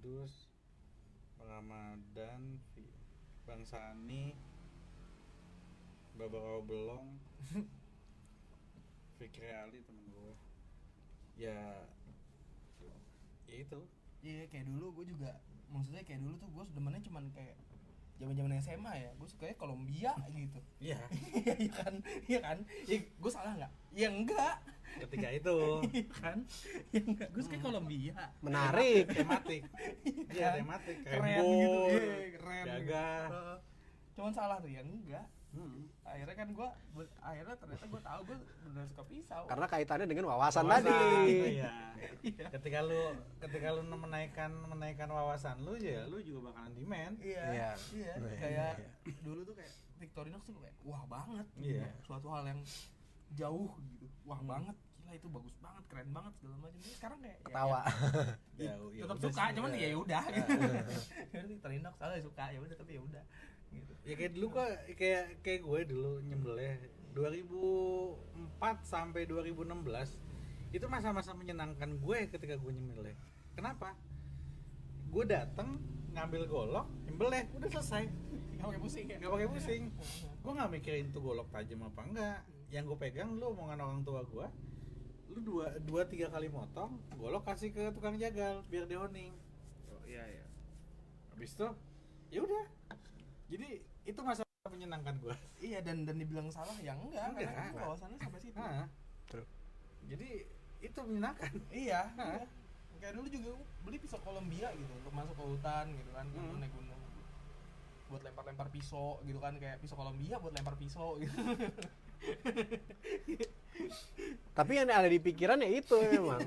Idus, Bang Ramadan, Bang Sani, Babak Belong, Fikri Ali temen gue. Ya itu. Iya kayak dulu gue juga, maksudnya kayak dulu tuh gue demennya cuman kayak zaman SMA ya, gue sukanya Kolombia gitu. Iya. Iya kan, iya kan, ya, gue salah nggak? Ya enggak. Ketika itu Iya kan, ya enggak, gue suka Kolombia. Menarik. tematik. Iya, Kan? tematik. Keren Rembo, gitu, iya keren. gagah. Gitu. Cuman salah tuh ya enggak. Hmm. Akhirnya kan akhirnya ternyata gue tahu gue benar suka pisau. Karena kaitannya dengan wawasan Wawasan, tadi. iya. Iya. Ketika lu menaikkan wawasan lu, ya lu juga bakalan demand. Iya, Iya. iya. Iya. Kayak dulu tuh kayak Victorinox tuh kayak wah banget. Iya. Suatu hal yang jauh gitu. Wah banget, gila itu bagus banget, keren banget segala macam. Jadi sekarang kayak Ketawa. Ya, tetap udah suka, sih, cuman ya. ya udah gitu. Victorinox salah suka ya udah tapi ya udah gitu. Ya kayak dulu kok, kayak gue dulu nyembelih 2004 sampai 2016 itu masa-masa menyenangkan gue ketika gue nyembelih. Kenapa? Gue datang ngambil golok, nyembelih, udah selesai. Nggak pakai pusing ya? Nggak pakai pusing. Gue nggak mikirin tuh golok tajam apa enggak. Yang gue pegang, lu omongan orang tua gue, lu dua tiga kali motong, golok kasih ke tukang jagal biar dia honing. Oh iya iya. Habis itu, ya udah. Jadi itu masa menyenangkan gue. Iya dan dibilang salah ya enggak karena Enggak. kan wawasannya sampai situ. Nah, True. jadi itu menyenangkan. Iya. Hah? Iya. Kayak dulu juga gua beli pisau Kolombia gitu untuk masuk ke hutan gitu kan, naik gunung. Buat lempar-lempar pisau gitu kan, kayak pisau Kolombia buat lempar pisau gitu. Tapi yang ada di pikiran ya itu memang.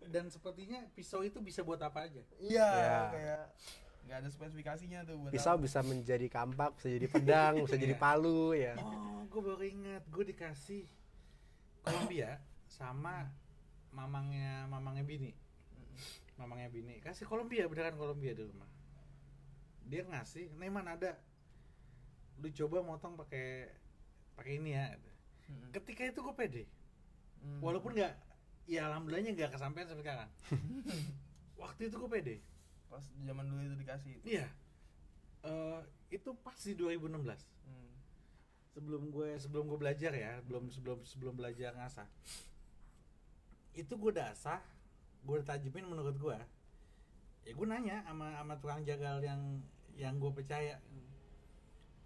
Dan sepertinya pisau itu bisa buat apa aja. Iya, Ya. kayak nggak ada spesifikasinya tuh buat Pisau apa. bisa menjadi kampak, bisa jadi pedang, bisa jadi Iya. palu ya. Oh, gue baru ingat, gue dikasih Kolombia sama mamangnya bini. Mamangnya bini kasih Kolombia, beneran Kolombia di rumah. Dia ngasih, "Neman ada. Lu coba motong pakai ini ya." Ketika itu gue pede. Walaupun nggak, ya alhamdulillahnya nggak kesampaian sampai sekarang. Waktu itu gue pede. Pas zaman dulu itu dikasih itu. Iya. Itu pas di 2016. Sebelum gue belajar ya, sebelum belajar ngasah. Itu gue udah asah, gue udah tajemin menurut gue. Ya gue nanya sama tukang jagal yang gue percaya.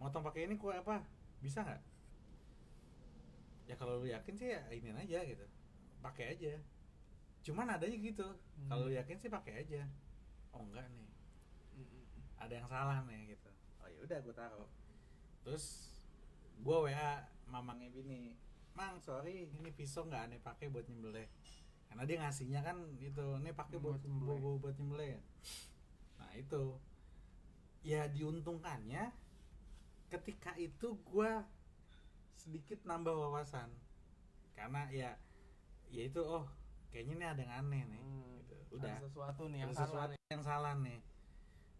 Motong pakai ini kue apa? Bisa nggak? Ya kalau lu yakin sih ya ini aja gitu. Pakai aja. Cuman adanya gitu. Kalau lu yakin sih pakai aja. Oh enggak nih. Ada yang salah nih gitu. Oh ya udah gue taruh. Terus gue WA mamangnya bini, "Mang, sorry, ini pisau nggak aneh pakai buat nyembelih." Karena dia ngasihnya kan itu, "Nih pakai buat nyembelih." Nah itu, ya diuntungkannya ketika itu gue sedikit nambah wawasan. Karena ya itu kayaknya ini ada yang aneh nih. Gitu. Udah. Ada sesuatu nih yang Ada salah sesuatu nih. yang salah nih.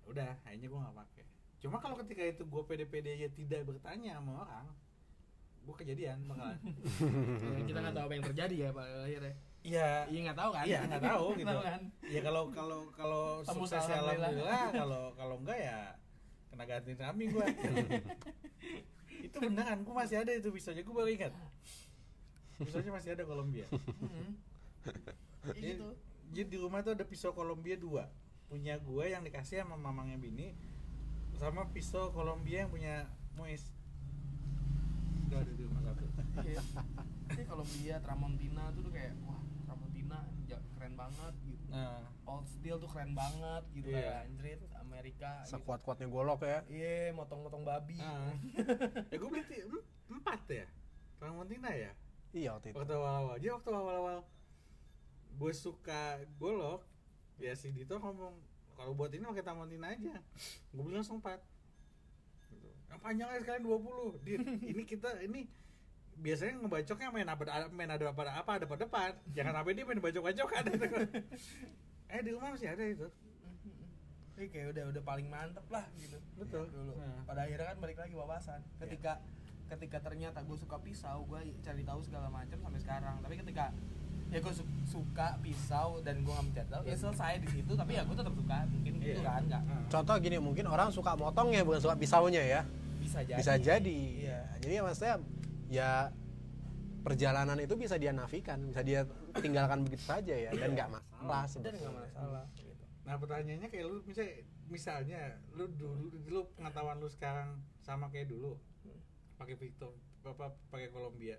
Udah, akhirnya gue nggak pakai. Cuma kalau ketika itu gue pede-pede aja tidak bertanya sama orang, gue kejadian bakalan. Kita nggak tahu apa yang terjadi ya Pak akhirnya. Iya. Iya nggak tahu kan? Iya nggak tahu gitu. Tahu kan? Ya kalau Tembus sukses ya alhamdulillah. alhamdulillah, kalau enggak ya kena ganti kambing gue. Itu beneran, gue masih ada itu pisaunya, gue baru ingat. Pisaunya masih ada Kolombia. Iya gitu. Jadi di rumah tuh ada pisau Kolombia 2. Punya gue yang dikasih sama mamangnya bini, sama pisau Kolombia yang punya Muis. Itu ada di rumah satu. Iya. Ini Kolombia, Tramontina tuh kayak wah Tramontina keren banget gitu. Nah, Old Steel tuh keren banget gitu Iya. kayak anjrit Amerika gitu. Sekuat-kuatnya golok ya. Iya, motong-motong babi. ya gue beli 4 ya, Tramontina ya. Iya waktu itu. Waktu awal-awal gue suka golok, ya si Dito ngomong kalau buat ini pakai Tramontina aja. Gue beli langsung 4. Gitu. Yang panjangnya sekalian 20. Ini biasanya ngebacoknya main ada apa depan. Jangan sampai dia main bacok-bacokan. Di rumah masih ada itu. Ini kayak udah paling mantep lah gitu. Betul. Ya, dulu. Nah. Pada akhirnya kan balik lagi wawasan. Ketika ternyata gue suka pisau, gue cari tahu segala macam sampai sekarang. Tapi ketika ya gue suka pisau dan gue nggak mencet ya selesai di situ, tapi ya gue tetap suka mungkin gitu kan, nggak Contoh gini, mungkin orang suka motongnya bukan suka pisaunya ya. bisa jadi. Iya. Jadi ya maksudnya ya perjalanan itu bisa dia nafikan, bisa dia tinggalkan begitu saja ya, dan nggak masalah Dan sebetulnya. nggak masalah gitu. Nah pertanyaannya kayak lu misalnya lu dulu pengetahuan lu sekarang sama kayak dulu pakai Victor pakai Columbia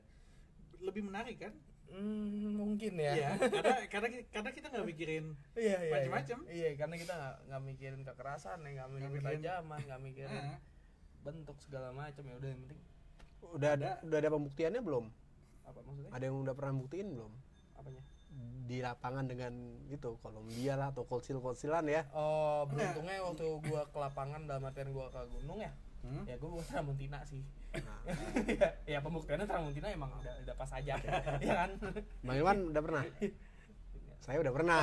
lebih menarik kan? Mungkin ya. Iya, karena kita nggak mikirin Iya, macam-macam. Iya, karena kita nggak mikirin kekerasan, nggak mikirin ketajaman, nggak mikirin bentuk segala macam, ya udah yang penting Udah ada pembuktiannya belum? apa maksudnya? Ada yang udah pernah buktiin belum? Apanya? Di lapangan dengan itu Columbia lah atau kolsil-kolsilan ya. Oh, beruntungnya waktu gua ke lapangan dalam artian gua ke gunung ya. Ya gua bukan Tramontina sih. Ya pembuktiannya Tramontina emang udah pas aja. Ya kan? Bang Iwan udah pernah? Saya udah pernah.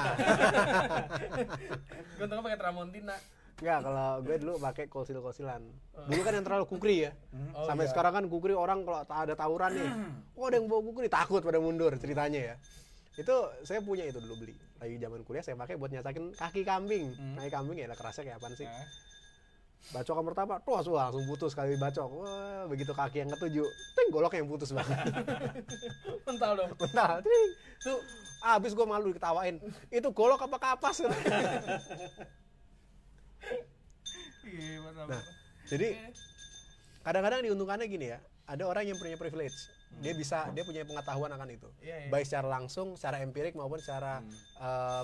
Gua untungnya pakai Tramontina. Enggak, kalau gue dulu pakai kolsil-kolsilan. Dulu kan yang terlalu kukri ya. Oh, Sampai iya. sekarang kan kukri orang kalau ada tawuran nih, oh ada yang bawa kukri takut pada mundur ceritanya ya. Itu saya punya itu dulu beli. Lagi zaman kuliah saya pakai buat nyasakin kaki kambing. Kaki kambing ya kerasnya kayak apaan sih? Bacokan pertama, tuh langsung putus kali bacok. Wah, begitu kaki yang ketujuh, ting golok yang putus banget. Mental dong. Bentar, ting. Tuh abis gue malu diketawain. Itu golok apa kapas? Iya, benar. Nah, jadi kadang-kadang diuntungkannya gini ya, ada orang yang punya privilege, dia punya pengetahuan akan itu, Iya. baik secara langsung, secara empirik maupun secara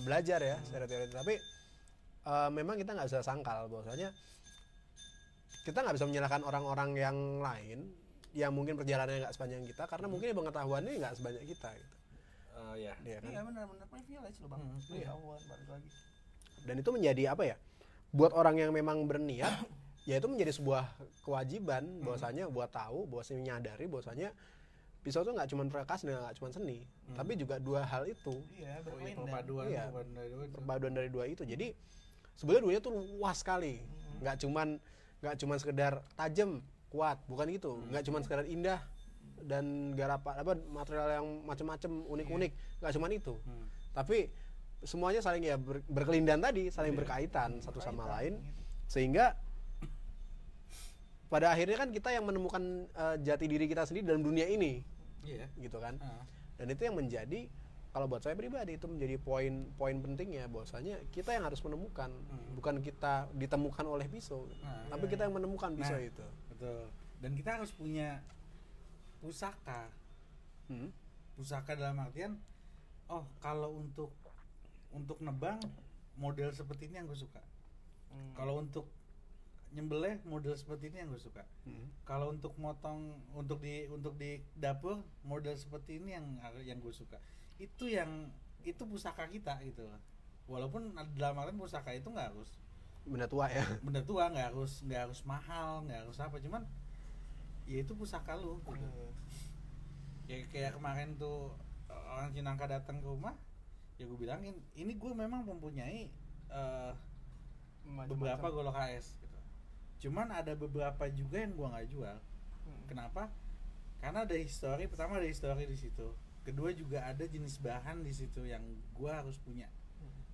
belajar ya, secara teori. Tapi memang kita nggak bisa sangkal bahwasanya kita nggak bisa menyalahkan orang-orang yang lain yang mungkin perjalanannya nggak sepanjang kita, karena mungkin pengetahuannya nggak sebanyak kita. Gitu. Iya. Iya kan? Iya, benar privilege loh, Bang. Iya. Pengetahuan balik lagi. Dan itu menjadi apa ya? Buat orang yang memang berniat, ya itu menjadi sebuah kewajiban bahwasanya buat tahu, bahwasanya menyadari bahwasanya pisau itu nggak cuma perkakas dan nggak cuma seni, tapi juga dua hal itu. Iya, berkelindan. Perpaduan Iya. itu. Perpaduan dari dua itu. Jadi sebenarnya duanya tuh luas sekali. Nggak cuman sekedar tajam, kuat, bukan gitu. Nggak cuman sekedar indah dan apa material yang macam-macam unik-unik, nggak cuman itu. Tapi semuanya saling ya berkelindan tadi, saling berkaitan satu sama lain, sehingga pada akhirnya kan kita yang menemukan jati diri kita sendiri dalam dunia ini. Iya. Gitu kan. Dan itu yang menjadi, kalau buat saya pribadi itu menjadi poin pentingnya, bahwasanya kita yang harus menemukan, bukan kita ditemukan oleh pisau, tapi kita yang menemukan pisau itu. Betul. Dan kita harus punya pusaka. Pusaka dalam artian, oh kalau untuk nebang model seperti ini yang gue suka. Kalau untuk nyembelih model seperti ini yang gue suka. Kalau untuk motong untuk di dapur model seperti ini yang gue suka. Itu pusaka kita gitu. Walaupun dalam artian pusaka itu nggak harus Benda tua ya. benda tua, nggak harus mahal, nggak harus apa, cuman ya itu pusaka lu gitu. Ya kayak kemarin tuh orang Cinangka datang ke rumah, ya gue bilangin ini gue memang mempunyai beberapa golok HS gitu. Cuman ada beberapa juga yang gue nggak jual. Kenapa? Karena ada histori, pertama ada histori di situ, kedua juga ada jenis bahan di situ yang gue harus punya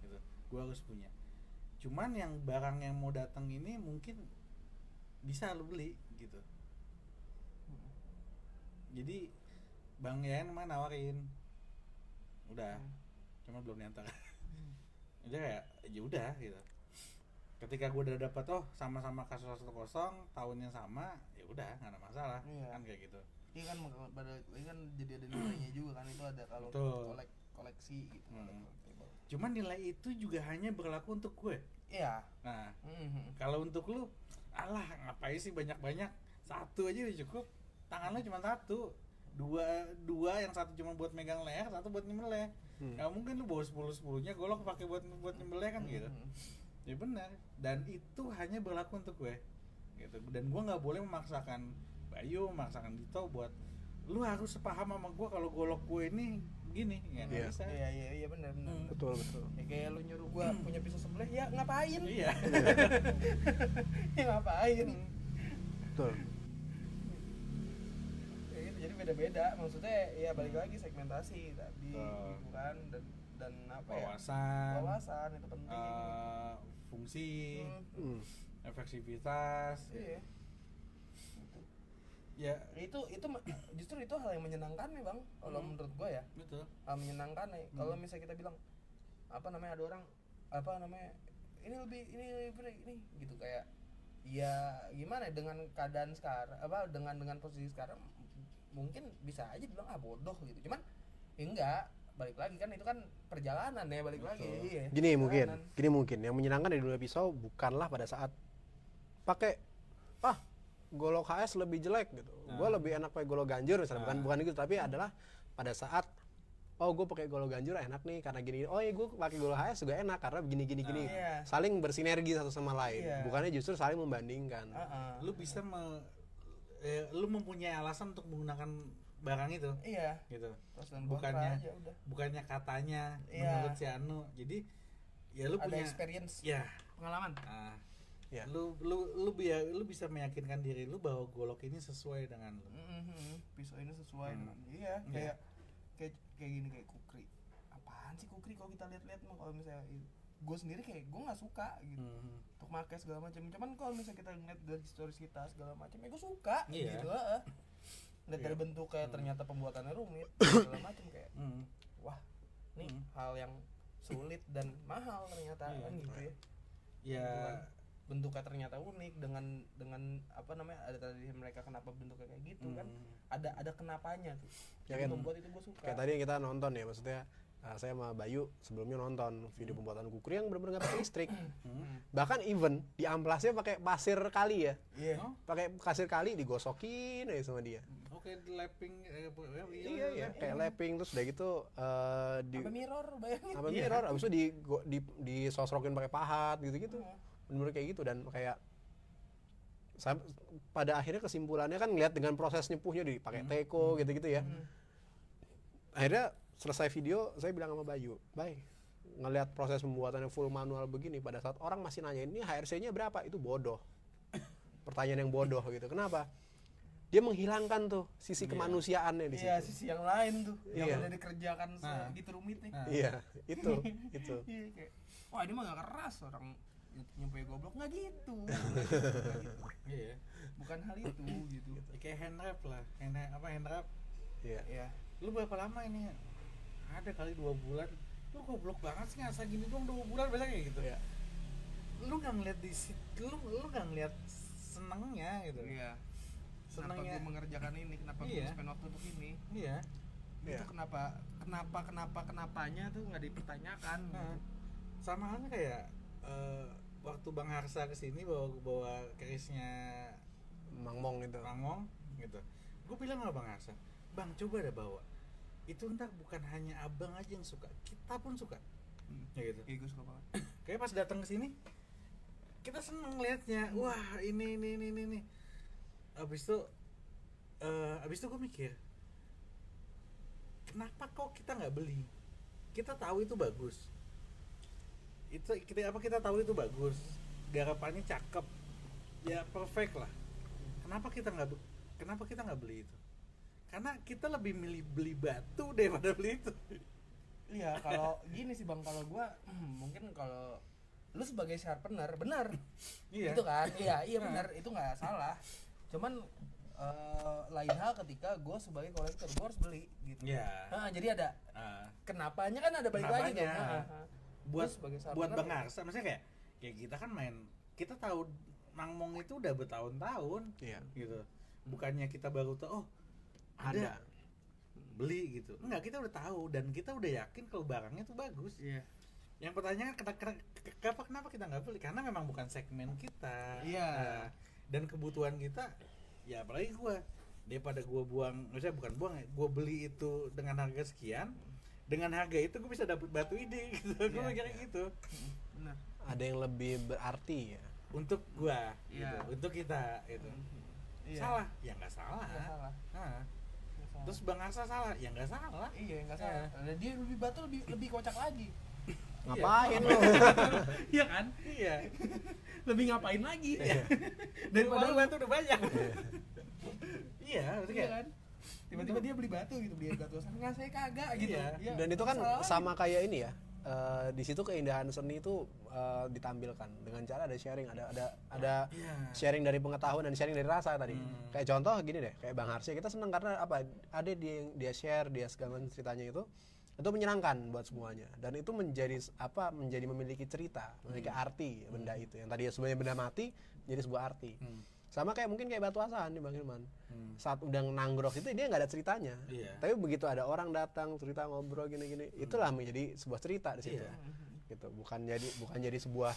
gitu. Gue harus punya. Cuman yang barang yang mau datang ini mungkin bisa lu beli gitu. Jadi Bang Yan mah nawarin, udah, cuma belum diantar. Udah kayak, ya udah gitu. Ketika gue udah dapat sama-sama kasus 1-0, tahunnya sama, ya udah nggak ada masalah, kan kayak gitu. Iya kan, ini kan jadi ada nilainya juga kan, itu ada kalau koleksi gitu. Cuman nilai itu juga hanya berlaku untuk gue. Iya. Nah, kalau untuk lu, alah ngapain sih banyak-banyak, satu aja udah cukup. Tangan lu cuma satu, dua yang satu cuma buat megang leher, satu buat nyembelih. Nggak mungkin lu bawa 10-10-nya golok pakai buat nyembelih kan gitu. Ya benar, dan itu hanya berlaku untuk gue gitu. Dan gue nggak boleh memaksakan Bayu, memaksakan Dito buat lu harus sepaham sama gue kalau golok gue ini gini, ya nggak bisa. Iya benar. Betul. Ya kayak lu nyuruh gua punya pisau sembelih, ya ngapain? Iya. Ya ngapain? Betul. Ya gitu. Jadi beda-beda. Maksudnya ya balik lagi segmentasi tadi Betul. gitu kan dan apa ya? Wawasan, itu penting. fungsi, Hmm. efektivitas. Iya. Ya, Justru itu hal yang menyenangkan nih bang kalau menurut gua ya, betul. hal menyenangkan nih kalau misalnya kita bilang ada orang ini lebih gitu kayak ya gimana ya, dengan keadaan sekarang dengan posisi sekarang mungkin bisa aja bilang bodoh gitu, cuman ya enggak, balik lagi kan itu kan perjalanan ya, balik lagi iya. Gini mungkin yang menyenangkan dari dua pisau bukanlah pada saat pakai golok HS lebih jelek gitu. Gue lebih enak pakai golok ganjur misalnya, bukan gitu, tapi adalah pada saat gue pakai golok ganjur enak nih karena gini. Oh iya, gue pakai golok HS juga enak karena gini. Iya. Saling bersinergi satu sama lain. Iya. Bukannya justru saling membandingkan. Lu bisa lu mempunyai alasan untuk menggunakan barang itu. Iya. Gitu. Pros dan kontra aja, udah. Bukannya katanya Iya. menurut si Anu. Jadi ya lu Ada punya experience, ya. pengalaman. Ya. Lu bisa meyakinkan diri lu bahwa golok ini sesuai dengan lu. Pisau ini sesuai dengan kayak gini, kayak kukri. Apaan sih kukri kalau kita lihat-lihat mah, kalau misalnya gue sendiri kayak gue nggak suka gitu untuk pakai segala macam. Cuman kalau misalnya kita ngeliat dari historis kita segala macam, gue suka gitu. Lihat dari bentuk kayak ternyata pembuatannya rumit segala macam kayak wah nih hal yang sulit dan mahal ternyata kan gitu ya. Ya, Bentuknya ternyata unik dengan ada tadi mereka kenapa bentuknya kayak gitu kan, ada kenapanya tuh Ya kan, membuat itu gue suka. kayak tadi yang kita nonton ya, maksudnya saya sama Bayu sebelumnya nonton video pembuatan kukri yang benar-benar nggak pakai listrik. Bahkan even di amplasnya pakai pasir kali ya, pakai pasir kali digosokin aja sama dia. Oke, lapping Iya, kayak lapping, terus udah gitu Sampai mirror, bayangin. sampai mirror, abis itu disosrokin pakai pahat gitu-gitu. Bener kayak gitu, dan kayak pada akhirnya kesimpulannya kan ngeliat dengan proses nyepuhnya dipakai teko gitu-gitu ya. Akhirnya selesai video saya bilang sama Bayu, ngelihat proses pembuatannya full manual begini, pada saat orang masih nanya ini HRC-nya berapa, itu bodoh. Pertanyaan yang bodoh gitu. Kenapa? Dia menghilangkan tuh sisi kemanusiaannya di situ. Iya, sisi yang lain tuh yang Iya. udah dikerjakan segitu rumitnya. Iya, itu. Iya, kayak wah ini mah gak keras, orang nyampe goblok nggak gitu. Iya. Bukan hal itu gitu. Kayak hand wrap lah. Hand wrap. Iya. Ya. Lu berapa lama ini? Ada kali 2 bulan. Lu goblok banget sih ngasah gini dong 2 bulan biasanya kayak gitu. Iya. Lu nggak ngeliat lu nggak ngeliat senengnya gitu. Iya. Kenapa Senengnya. gue mengerjakan ini? Kenapa gue spend waktu untuk ini? Iya. Itu kenapanya tuh nggak dipertanyakan. Nah, sama halnya kayak waktu Bang Harsa kesini bawa kerisnya Mangmong itu. Mangmong gitu. Gue bilang sama Bang Harsa, Bang coba deh bawa. Itu ntar bukan hanya abang aja yang suka, kita pun suka. Ya gitu. Iya, gue suka banget. Kayak pas datang ke sini kita seneng liatnya. Wah, ini. Abis itu gue mikir, kenapa kok kita nggak beli? Kita tahu itu bagus. Kita tahu itu bagus. Garapannya cakep. Ya perfect lah. Kenapa kita nggak beli itu? Karena kita lebih milih beli batu daripada beli itu. Iya, kalau gini sih Bang, kalau gua mungkin kalau lu sebagai sharpener benar. Iya. Itu kan? Iya benar, itu nggak salah. Cuman lain hal ketika gua sebagai kolektor gua harus beli gitu. Iya. Jadi ada kenapanya kan ada balik lagi Kenapanya. dong. Buat sebagai buat sharpener, Bang Harsa, maksudnya kayak kita kan kita tahu Mangmong itu udah bertahun-tahun. Iya. Gitu. Bukannya kita baru tahu ada beli gitu. Enggak, kita udah tahu dan kita udah yakin kalau barangnya tuh bagus. Iya. Yang pertanyaan kenapa kita nggak beli? Karena memang bukan segmen kita. Iya. Nah, dan kebutuhan kita, ya apalagi daripada gua buang, maksudnya bukan buang ya, gua beli itu dengan harga sekian, dengan harga itu gua bisa dapet batu ide gitu. Gua mikirnya gitu. Benar. Ada yang lebih berarti ya. Untuk gua, Iya. gitu. Untuk kita, gitu. Iya. Salah? Ya nggak salah. Nggak salah. Nah, Nggak salah. terus Bang Harsa salah? Ya nggak salah. Iya, nggak salah. Nah, dia lebih batu lebih kocak lagi. Ngapain lu? Iya kan? Iya. Lebih ngapain lagi? Daripada batu udah banyak. Iya, maksudnya Iya kayak kan? tiba-tiba dia beli batu gitu, beli batu asal nggak, saya kagak gitu. Iya. Ya, Dan itu kan salah sama kayak ini ya. Di situ keindahan seni itu ditampilkan dengan cara ada sharing, ada sharing dari pengetahuan dan sharing dari rasa tadi. Kayak contoh gini deh, kayak Bang Harsya, kita seneng karena apa? Ada dia share, dia segala ceritanya itu menyenangkan buat semuanya, dan itu menjadi memiliki cerita, memiliki arti benda itu yang tadi sebenarnya benda mati jadi sebuah arti. Sama kayak mungkin kayak Batu Asahan nih Bang Hilman. Saat udah nangrok itu dia nggak ada ceritanya, tapi begitu ada orang datang cerita ngobrol gini-gini, itulah menjadi sebuah cerita di situ. Gitu, bukan jadi sebuah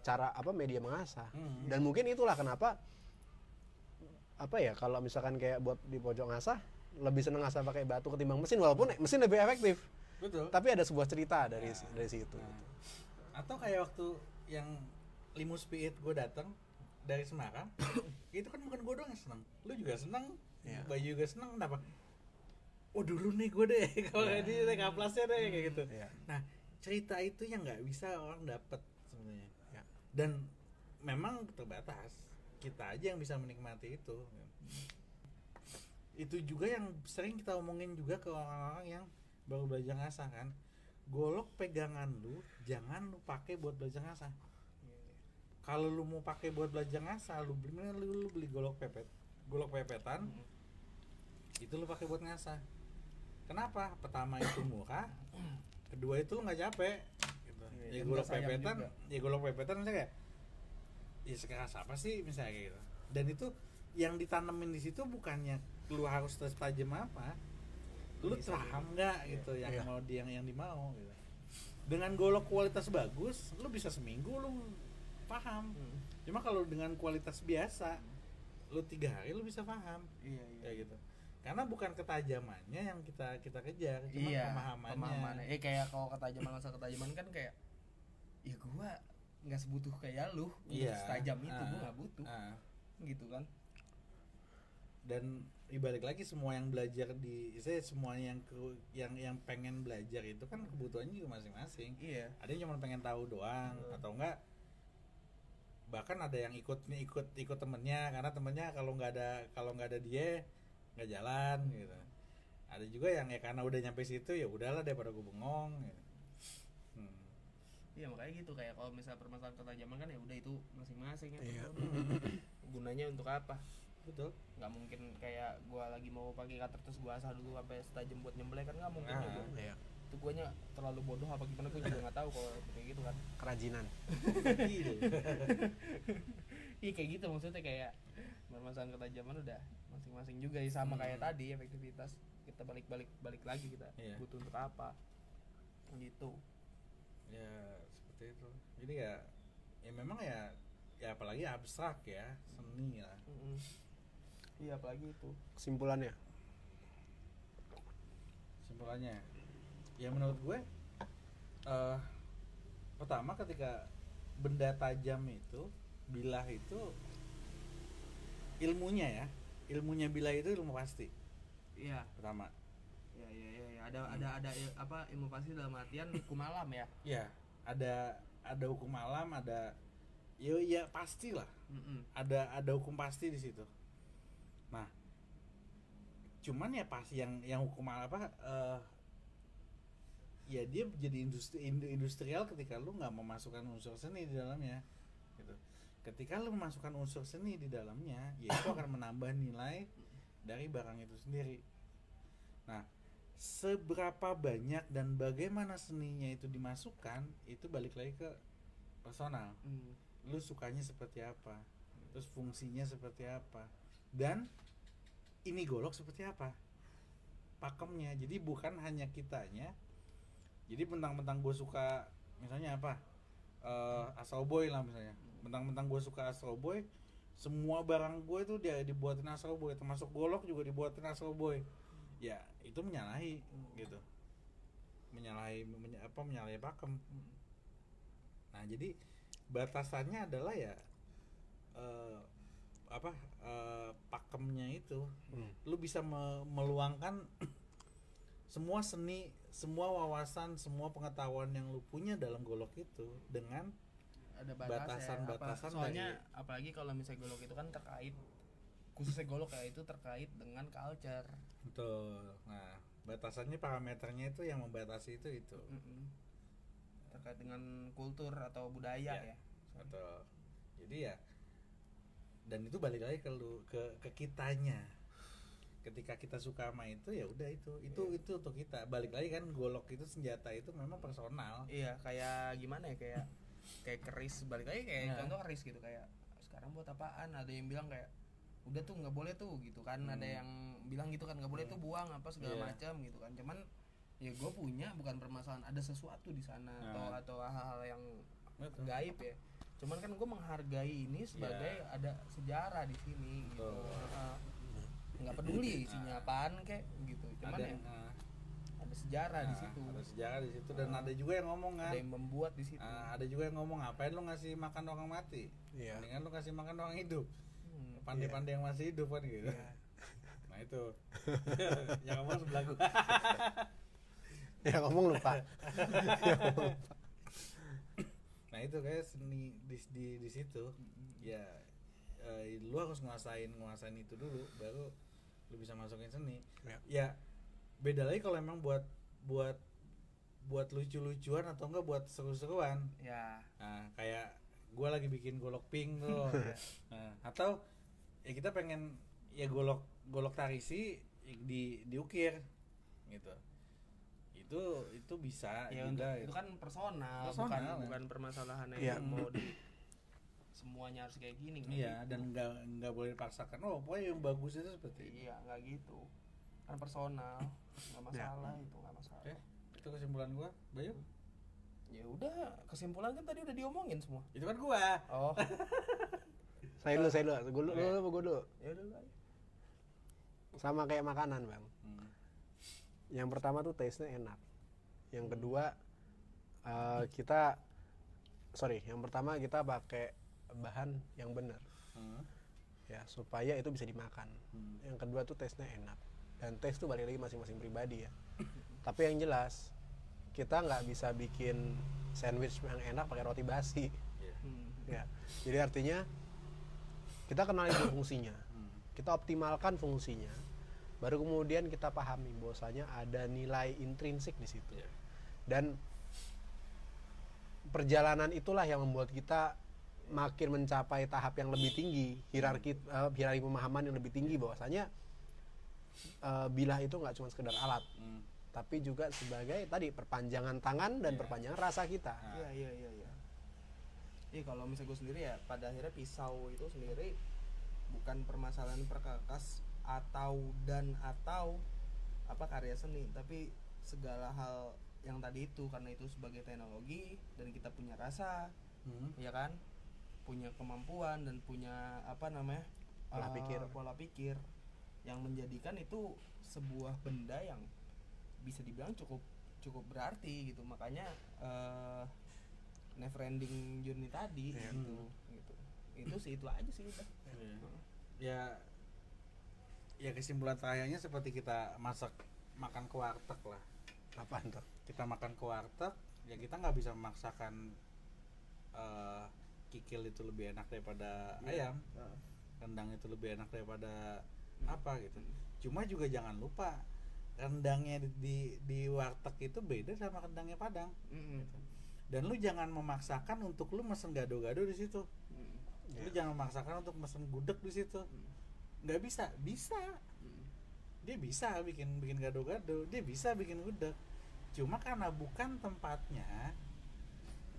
cara media mengasah. Dan mungkin itulah kenapa kalau misalkan kayak buat di pojok ngasah lebih seneng ngasah pakai batu ketimbang mesin, walaupun mesin lebih efektif. Betul. Tapi ada sebuah cerita dari situ. Atau kayak waktu yang Limus Piit gue datang dari Semarang, itu kan bukan gue doang yang seneng, lu juga seneng, Bayu juga seneng. Kenapa? Oh dulu nih gue deh, kalau di Kaplasnya deh kayak gitu. Nah cerita itu yang nggak bisa orang dapet sebenarnya. Dan memang terbatas, kita aja yang bisa menikmati itu. Itu juga yang sering kita omongin juga ke orang-orang yang baru belajar ngasah kan. Golok pegangan lu jangan lu pakai buat belajar ngasah. Kalau lu mau pakai buat belajar ngasah, lu beli golok pepetan. Itu lu pakai buat ngasah. Kenapa? Pertama itu murah, kedua itu lu nggak capek. Gitu. Golok pepetan misalnya kayak, ya sekeras apa sih misalnya kayak gitu. Dan itu yang ditanemin di situ bukannya lu harus tajam apa, lu paham nggak gitu yang mau yang dimau gitu. Dengan golok kualitas bagus lu bisa seminggu lu paham. Cuma kalau dengan kualitas biasa lu 3 hari lu bisa paham. Kayak gitu, karena bukan ketajamannya yang kita kejar, cuma pemahamannya. Kayak kalau ketajaman kan kayak ya gua nggak sebutuh kayak lu untuk setajam itu, gua nggak butuh gitu kan. Dan dibalik lagi semua yang belajar semuanya yang pengen belajar itu kan kebutuhannya juga masing-masing. Ada yang cuma pengen tahu doang, atau enggak bahkan ada yang ikut temennya, karena temennya kalau nggak ada dia nggak jalan gitu. Ada juga yang karena udah nyampe situ ya udahlah daripada gue bengong gitu. Iya makanya gitu, kayak kalau misalnya permasalahan ketajaman kan ya udah itu masing-masing ya. Gunanya untuk apa? Betul. Nggak mungkin kayak gua lagi mau pakai cutter terus gua asah dulu sampai setajam buat nyembelih kan, nggak mungkin juga. Itu guanya terlalu bodoh apa gimana, gua juga nggak tahu kalau kayak gitu kan. Kerajinan. Iya kayak gitu maksudnya, kayak permasalahan ketajaman udah masing-masing juga ya, sama kayak tadi efektivitas. Kita balik lagi kita butuh untuk apa gitu. Ya seperti itu. Jadi ya memang ya apalagi abstrak ya, seni lah. Iya apalagi itu. Kesimpulannya ya menurut gue pertama ketika benda tajam itu, bilah itu ilmunya bilah itu ilmu pasti. Iya. Pertama. Iya. Ada apa ilmu pasti dalam artian hukum alam ya? Iya. Ada hukum alam, ada ya pastilah. Ada hukum pasti di situ. Nah, cuman ya pasti yang hukum apa ya dia jadi industrial ketika lu nggak memasukkan unsur seni di dalamnya gitu. Ketika lu memasukkan unsur seni di dalamnya, ya itu akan menambah nilai dari barang itu sendiri. Nah, seberapa banyak dan bagaimana seninya itu dimasukkan, itu balik lagi ke personal. Lu sukanya seperti apa, terus fungsinya seperti apa, dan ini golok seperti apa, pakemnya. Jadi bukan hanya kitanya. Jadi mentang-mentang gue suka misalnya apa Astro Boy lah misalnya, mentang-mentang gue suka Astro Boy, semua barang gue itu dia dibuatin Astro Boy, termasuk golok juga dibuatin Astro Boy. Ya itu menyalahi gitu, menyalahi pakem. Nah jadi batasannya adalah ya pakemnya itu. Lu bisa meluangkan semua seni, semua wawasan, semua pengetahuan yang lu punya dalam golok itu dengan ada batasan-batasan. Soalnya apalagi kalau misalnya golok itu kan terkait khususnya golok ya, itu terkait dengan culture. Betul. Nah, batasannya parameternya itu yang membatasi itu. Terkait dengan kultur atau budaya ya. Betul. Jadi ya, dan itu balik lagi ke kitanya. Ketika kita suka sama itu ya udah itu untuk kita. Balik lagi kan, golok itu senjata itu memang personal. Iya, kayak gimana ya, kayak keris, balik lagi kayak contoh keris gitu, kayak sekarang buat apaan, ada yang bilang kayak udah tuh nggak boleh tuh gitu kan, ada yang bilang gitu kan, nggak boleh tuh buang apa segala macam gitu kan. Cuman ya gue punya, bukan permasalahan ada sesuatu di sana atau hal-hal yang gaib ya. Cuman kan gue menghargai ini sebagai ada sejarah di sini gitu. Nggak peduli isinya apaan kayak gitu. Cuman ada sejarah di situ. Ada sejarah di situ, dan ada juga yang ngomong kan. Ada yang membuat di situ. Ada juga yang ngomong, ngapain lu ngasih makan orang mati? Mendingan lu kasih makan orang hidup. Pandai-pandai yang masih hidup kan gitu. Nah itu. Yang ngomong sebelah gua. Ya ngomong lupa. Nah itu kayak seni di situ. Ya lu harus nguasain itu dulu, baru lu bisa masukin seni. Ya beda lagi kalau emang buat lucu-lucuan atau enggak buat seru-seruan. Nah, kayak gua lagi bikin golok pink tuh. Nah, atau ya kita pengen ya golok tarisi diukir gitu. Itu bisa ya, juga. Itu kan personal bukan permasalahan yang mau di semuanya harus kayak gini. Iya, dan nggak boleh dipaksakan. Oh, pokoknya yang bagus itu seperti ini. Iya, nggak gitu. Kan personal, nggak masalah itu, nggak masalah. Itu kesimpulan gua, Bayu. Ya udah, kesimpulan kan tadi udah diomongin semua. Itu kan gua. Oh. Saya dulu. Gua dulu. Ya udah lah. Sama kayak makanan, Bang. Yang pertama tuh taste-nya enak. Yang kedua yang pertama kita pakai bahan yang benar. Ya, supaya itu bisa dimakan. Yang kedua tuh taste-nya enak. Dan taste tuh balik lagi masing-masing pribadi ya. Tapi yang jelas kita nggak bisa bikin sandwich yang enak pakai roti basi. Ya. Jadi artinya kita kenali fungsinya. Kita optimalkan fungsinya. Baru kemudian kita pahami bahwasanya ada nilai intrinsik di situ. Dan perjalanan itulah yang membuat kita makin mencapai tahap yang lebih tinggi, hierarki pemahaman yang lebih tinggi, bahwasanya bilah itu nggak cuma sekedar alat, tapi juga sebagai tadi perpanjangan tangan dan perpanjangan rasa kita. Iya. Iya, kalau misalnya gue sendiri ya, pada akhirnya pisau itu sendiri bukan permasalahan perkakas atau apa karya seni, tapi segala hal yang tadi itu, karena itu sebagai teknologi dan kita punya rasa, ya kan, punya kemampuan dan punya pola pikir yang menjadikan itu sebuah benda yang bisa dibilang cukup berarti gitu. Makanya never ending journey tadi gitu. Itu sih, itu aja sih udah. Ya kesimpulan terakhirnya seperti kita makan ke warteg lah. Apaan tuh? Kita makan ke warteg, ya kita nggak bisa memaksakan kikil itu lebih enak daripada ayam, rendang itu lebih enak daripada apa gitu. Cuma juga jangan lupa rendangnya di warteg itu beda sama rendangnya Padang. Gitu. Dan lu jangan memaksakan untuk lu mesen gado-gado di situ. Lu jangan memaksakan untuk mesen gudeg di situ. Nggak bisa. Dia bisa bikin gado-gado, dia bisa bikin gudeg. Cuma karena bukan tempatnya,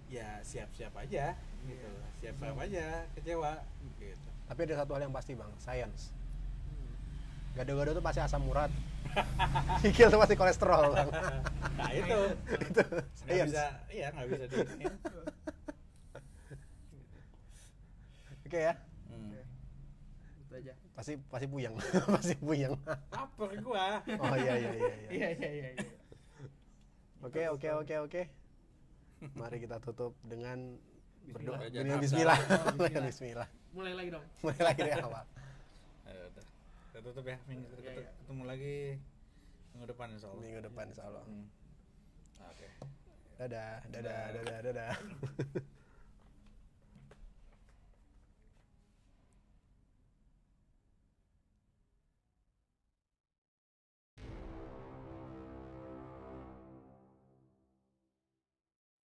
ya siap-siap aja gitu. Siap-siap aja kecewa gitu. Tapi ada satu hal yang pasti, Bang, science. Gado-gado tuh pasti asam urat. Kikil tuh pasti kolesterol, Bang. Nah itu nggak bisa diinin. Oke ya. Itu aja. Pasti puyeng. Pasti puyeng. Lapar gua. Oh iya. Iya. Oke. Mari kita tutup dengan berdoa. Dengan Bismillah. Bismillah. Mulai lagi dong. Mulai lagi dari awal. Kita tutup ya. Ketemu lagi minggu depan insyaallah. Oke. Oke. Dadah.